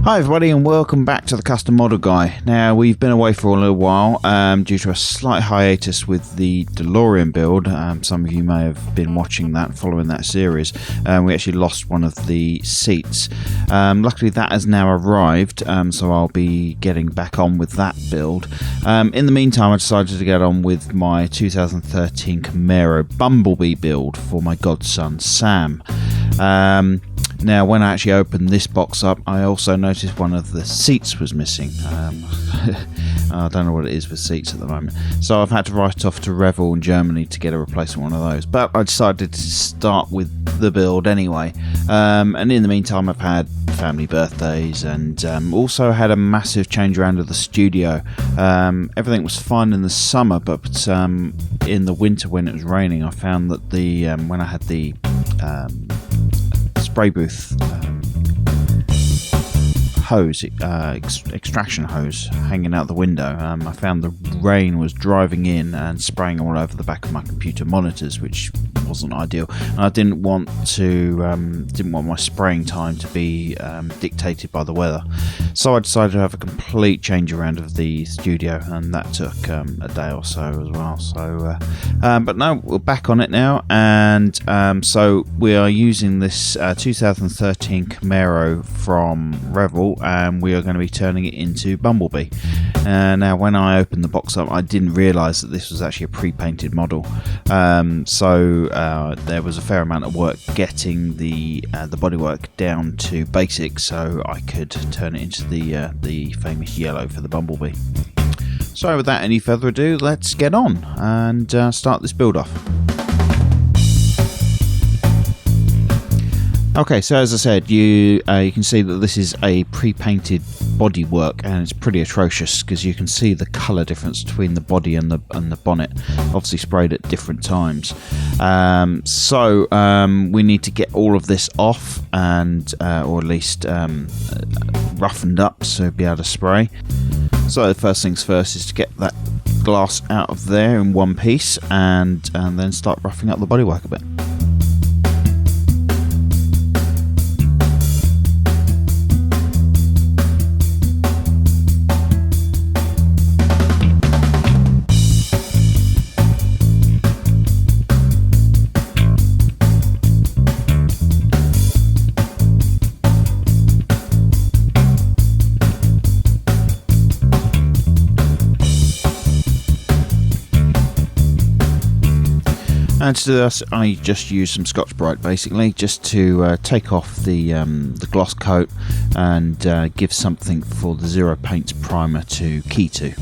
Hi everybody and welcome back to the Custom Model Guy. Now we've been away for a little while due to a slight hiatus with the DeLorean build. Some of you may have been watching that, following that series. We actually lost one of the seats. Luckily that has now arrived, so I'll be getting back on with that build. In the meantime I decided to get on with my 2013 Camaro Bumblebee build for my godson Sam. Now when I actually opened this box up, I also noticed one of the seats was missing. I don't know what it is with seats at the moment, so I've had to write off to Revell in Germany to get a replacement one of those, but I decided to start with the build anyway. And in the meantime I've had family birthdays and also had a massive change around of the studio. Everything was fine in the summer, but in the winter when it was raining I found that the when I had the spray booth hose, extraction hose hanging out the window, I found the rain was driving in and spraying all over the back of my computer monitors, which wasn't ideal, and I didn't want my spraying time to be dictated by the weather, so I decided to have a complete change around of the studio, and that took a day or so as well. So but no, we're back on it now, and so we are using this 2013 Camaro from Revell, and we are going to be turning it into Bumblebee. Now when I opened the box up I didn't realise that this was actually a pre-painted model, so there was a fair amount of work getting the bodywork down to basics so I could turn it into the famous yellow for the Bumblebee. So without any further ado, let's get on and start this build off. Okay, so as I said, you can see that this is a pre-painted bodywork, and it's pretty atrocious because you can see the colour difference between the body and the bonnet, obviously sprayed at different times. So we need to get all of this off, and or at least roughened up so be able to spray. So the first things first is to get that glass out of there in one piece, and then start roughing up the bodywork a bit. And to do this, I just use some Scotch Brite basically, just to take off the gloss coat and give something for the Zero Paints primer to key to.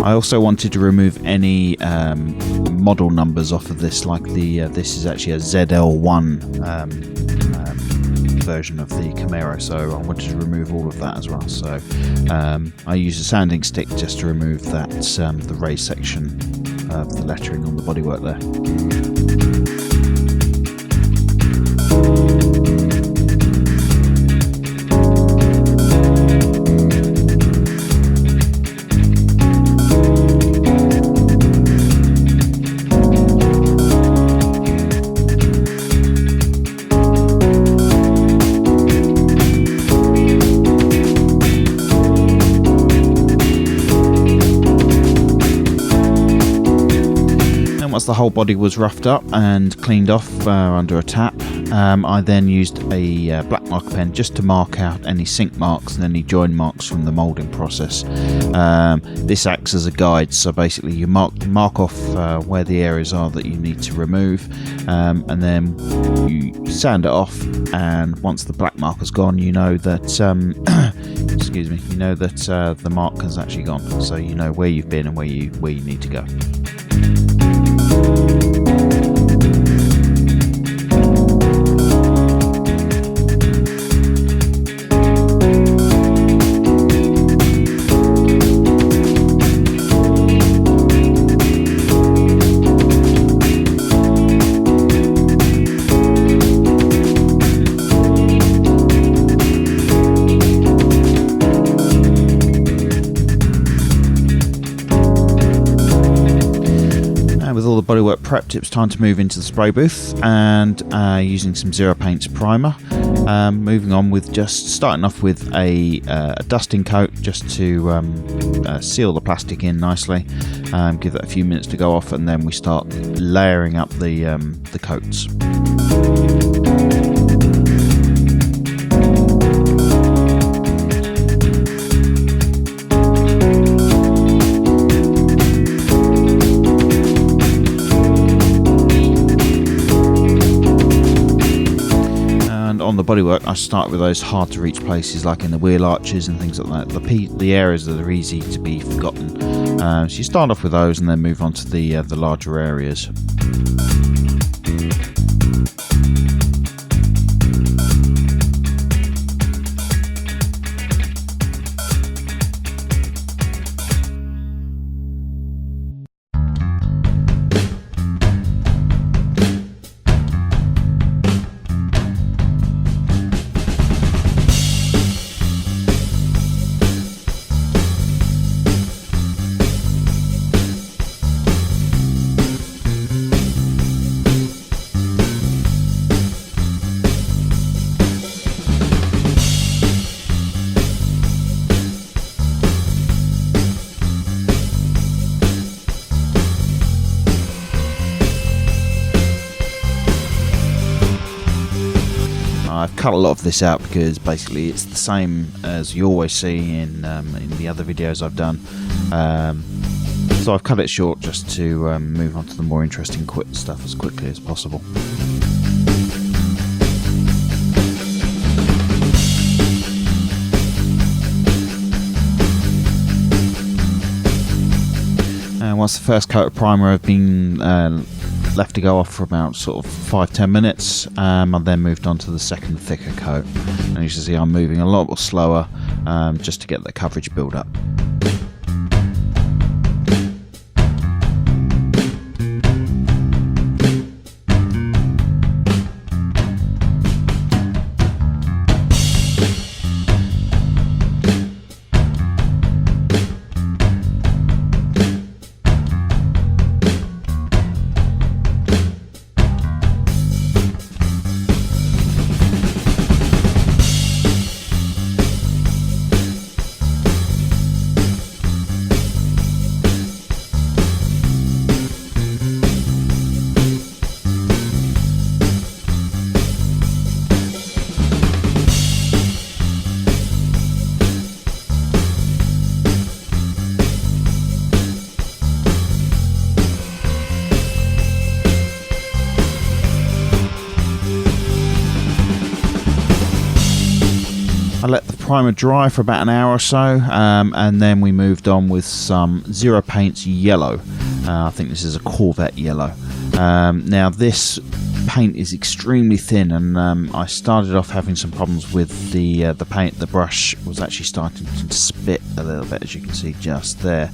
I also wanted to remove any model numbers off of this, like this is actually a ZL1 version of the Camaro, so I wanted to remove all of that as well. So I used a sanding stick just to remove that the raised section of the lettering on the bodywork there. Once the whole body was roughed up and cleaned off under a tap, I then used a black marker pen just to mark out any sink marks and any join marks from the moulding process. This acts as a guide, so basically you mark off where the areas are that you need to remove, and then you sand it off, and once the black marker's gone, you know that excuse me, you know that the mark has actually gone, so you know where you've been and where you need to go. Bodywork prepped, it was time to move into the spray booth and using some Zero Paints primer, moving on with just starting off with a dusting coat just to seal the plastic in nicely, give that a few minutes to go off, and then we start layering up the coats. On the bodywork, I start with those hard to reach places like in the wheel arches and things like that, the areas that are easy to be forgotten. So you start off with those and then move on to the larger areas. I've cut a lot of this out because basically it's the same as you always see in the other videos I've done. So I've cut it short just to move on to the more interesting stuff as quickly as possible. And once the first coat of primer have been left to go off for about sort of 5-10 minutes, I then moved on to the second thicker coat, and you can see I'm moving a lot more slower just to get the coverage build up. I let the primer dry for about an hour or so, and then we moved on with some Zero Paints yellow. I think this is a Corvette yellow. Now this paint is extremely thin, and I started off having some problems with the paint. The brush was actually starting to spit a little bit, as you can see just there.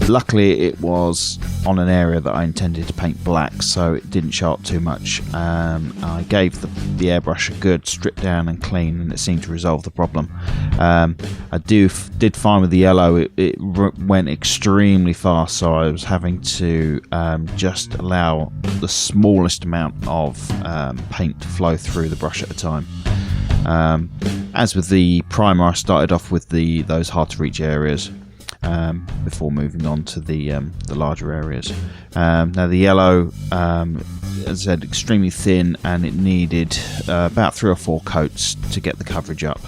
Luckily it was on an area that I intended to paint black, so it didn't show up too much. I gave the airbrush a good strip down and clean, and it seemed to resolve the problem. I did fine with the yellow. It went extremely fast, so I was having to just allow the smallest amount of paint to flow through the brush at a time. As with the primer, I started off with those hard to reach areas before moving on to the larger areas. Now the yellow, as I said, extremely thin, and it needed about 3 or 4 coats to get the coverage up.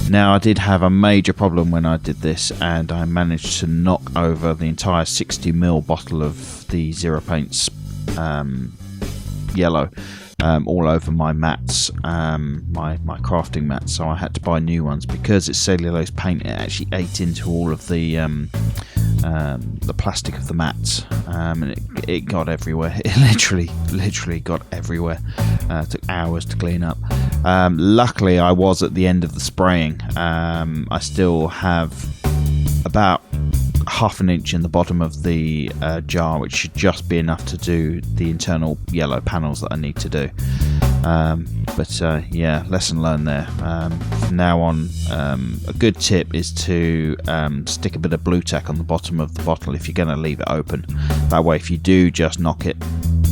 Now, I did have a major problem when I did this, and I managed to knock over the entire 60ml bottle of the Zero Paints yellow all over my mats, my crafting mats. So I had to buy new ones because it's cellulose paint. It actually ate into all of the plastic of the mats, and it got everywhere. It literally got everywhere. Took hours to clean up. Luckily, I was at the end of the spraying. I still have about half an inch in the bottom of the jar, which should just be enough to do the internal yellow panels that I need to do. Yeah, lesson learned there. From now on, a good tip is to stick a bit of blue tack on the bottom of the bottle if you're going to leave it open. That way, if you do just knock it,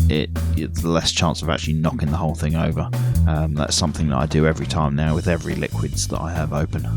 it's less chance of actually knocking the whole thing over. That's something that I do every time now with every liquids that I have open.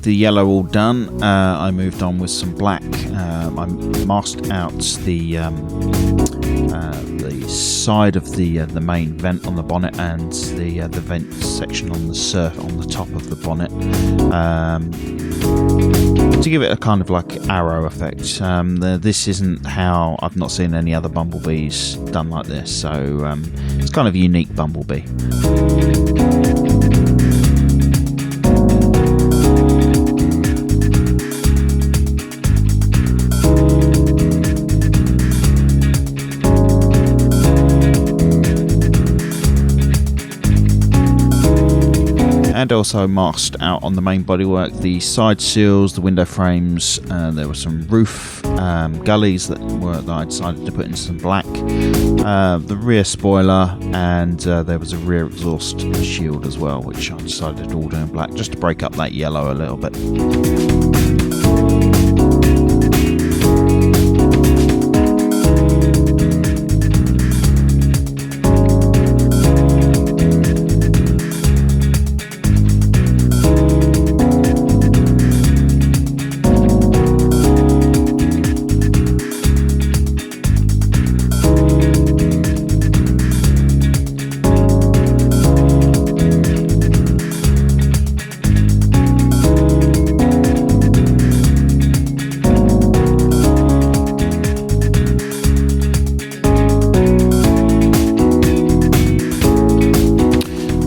the yellow all done, I moved on with some black. I masked out the side of the main vent on the bonnet and the vent section on the top of the bonnet, to give it a kind of like arrow effect. This isn't how, I've not seen any other Bumblebees done like this, so it's kind of a unique Bumblebee. and also masked out on the main bodywork the side seals, the window frames. There were some roof gullies that I decided to put in some black, the rear spoiler, and there was a rear exhaust shield as well, which I decided to all do in black just to break up that yellow a little bit.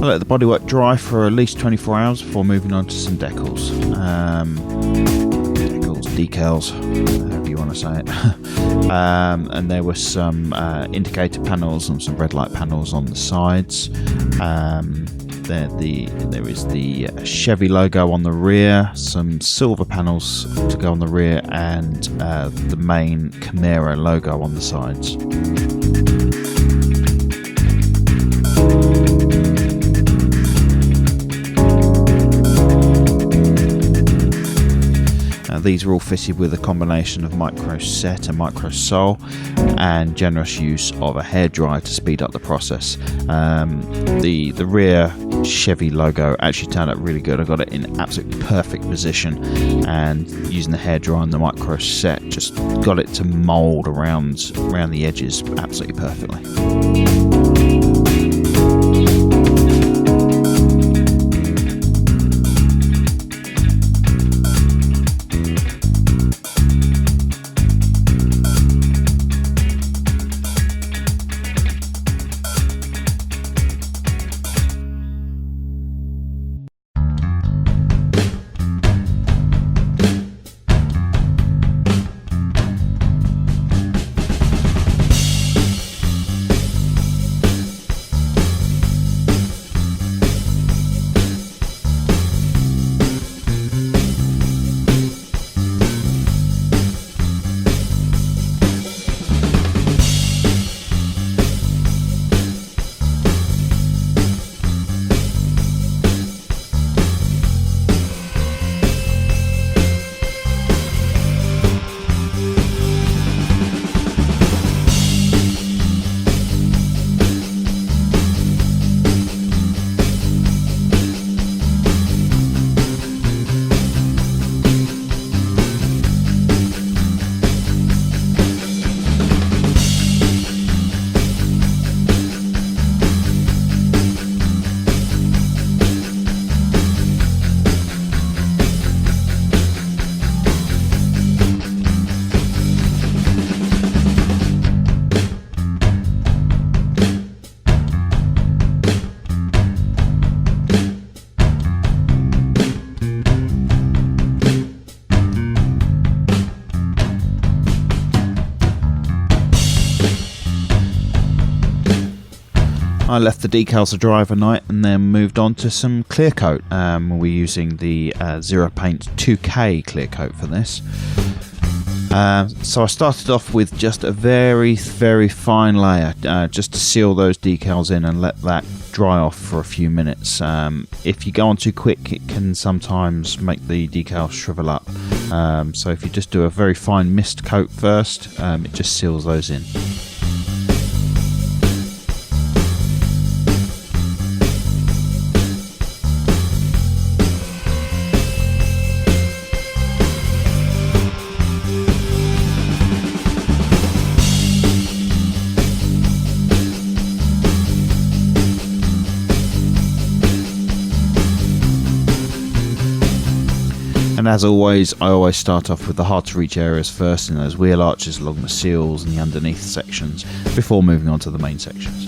Let the bodywork dry for at least 24 hours before moving on to some decals. Decals, however you want to say it. And there were some indicator panels and some red light panels on the sides. There is the Chevy logo on the rear, some silver panels to go on the rear, and the main Camaro logo on the sides. These are all fitted with a combination of micro set and micro sole, and generous use of a hairdryer to speed up the process. The rear Chevy logo actually turned out really good. I got it in absolutely perfect position, and using the hairdryer and the micro set just got it to mould around the edges absolutely perfectly. I left the decals to dry overnight and then moved on to some Clearcoat. We're using the Zero Paint 2K Clearcoat for this. So I started off with just a very, very fine layer, just to seal those decals in and let that dry off for a few minutes. If you go on too quick, it can sometimes make the decals shrivel up. So if you just do a very fine mist coat first, it just seals those in. And as always, I always start off with the hard to reach areas first, in those wheel arches along the seals and the underneath sections, before moving on to the main sections.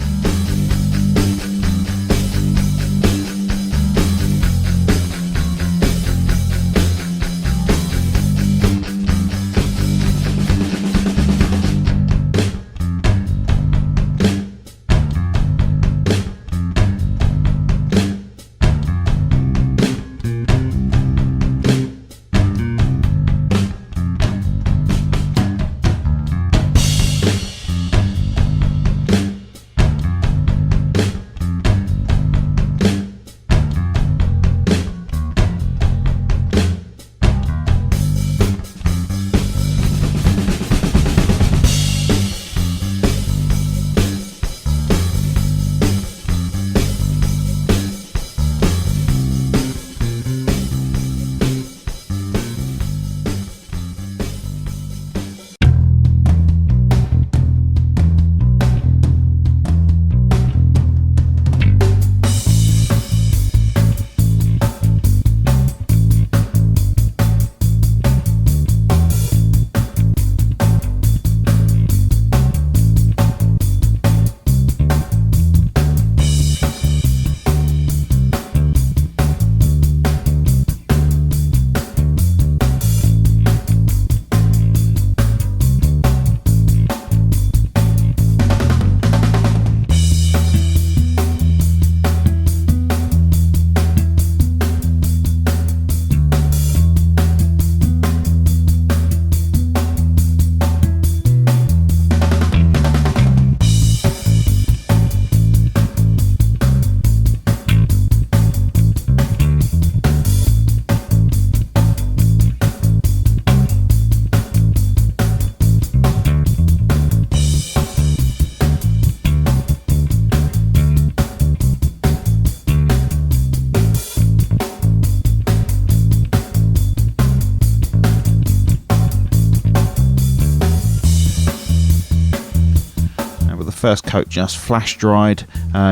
first coat just flash dried,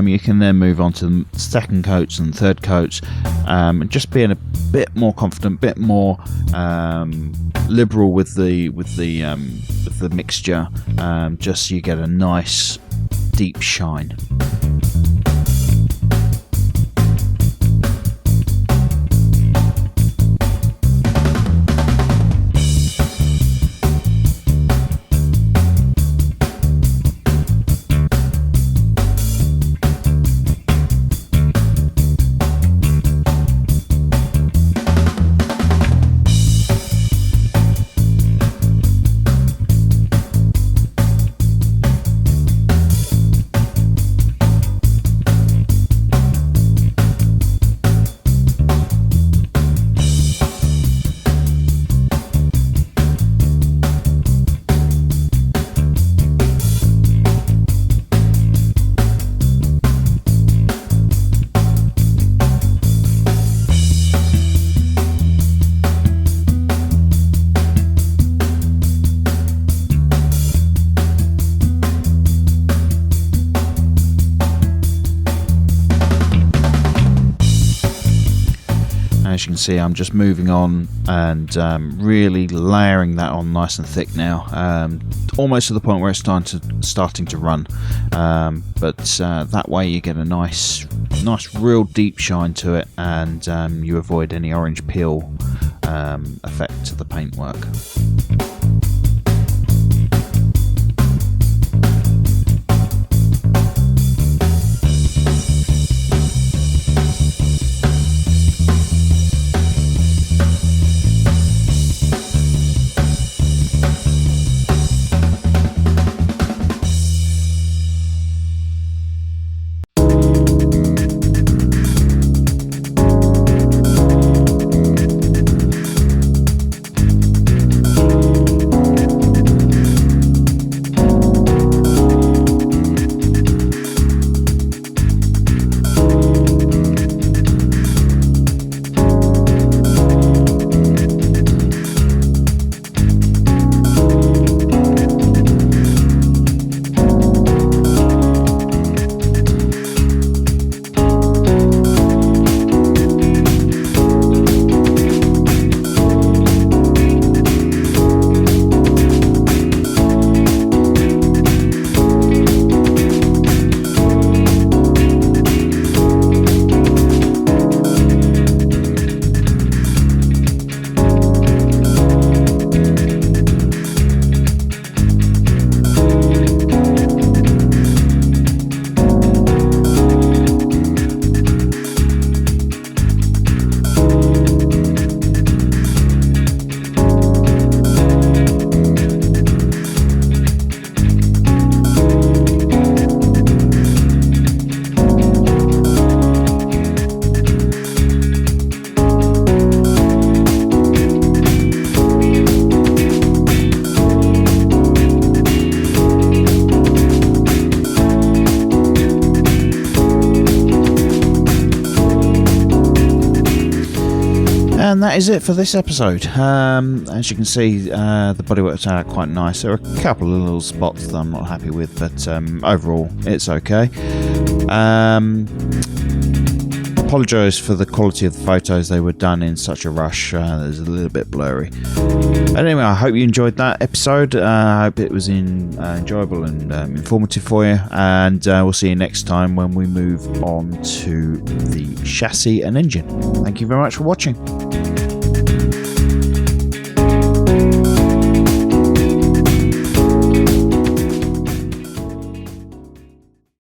you can then move on to the second coats and third coats, and just being a bit more confident, a bit more liberal with the mixture, just so you get a nice deep shine. As you can see, I'm just moving on and really layering that on nice and thick now, almost to the point where it's starting to run, but that way you get a nice real deep shine to it, and you avoid any orange peel effect to the paintwork. And that is it for this episode. As you can see, the bodywork turned out quite nice. There are a couple of little spots that I'm not happy with, but overall it's okay. Apologise for the quality of the photos. They were done in such a rush. It was a little bit blurry. But anyway, I hope you enjoyed that episode. I hope it was enjoyable and informative for you. And we'll see you next time when we move on to the chassis and engine. Thank you very much for watching.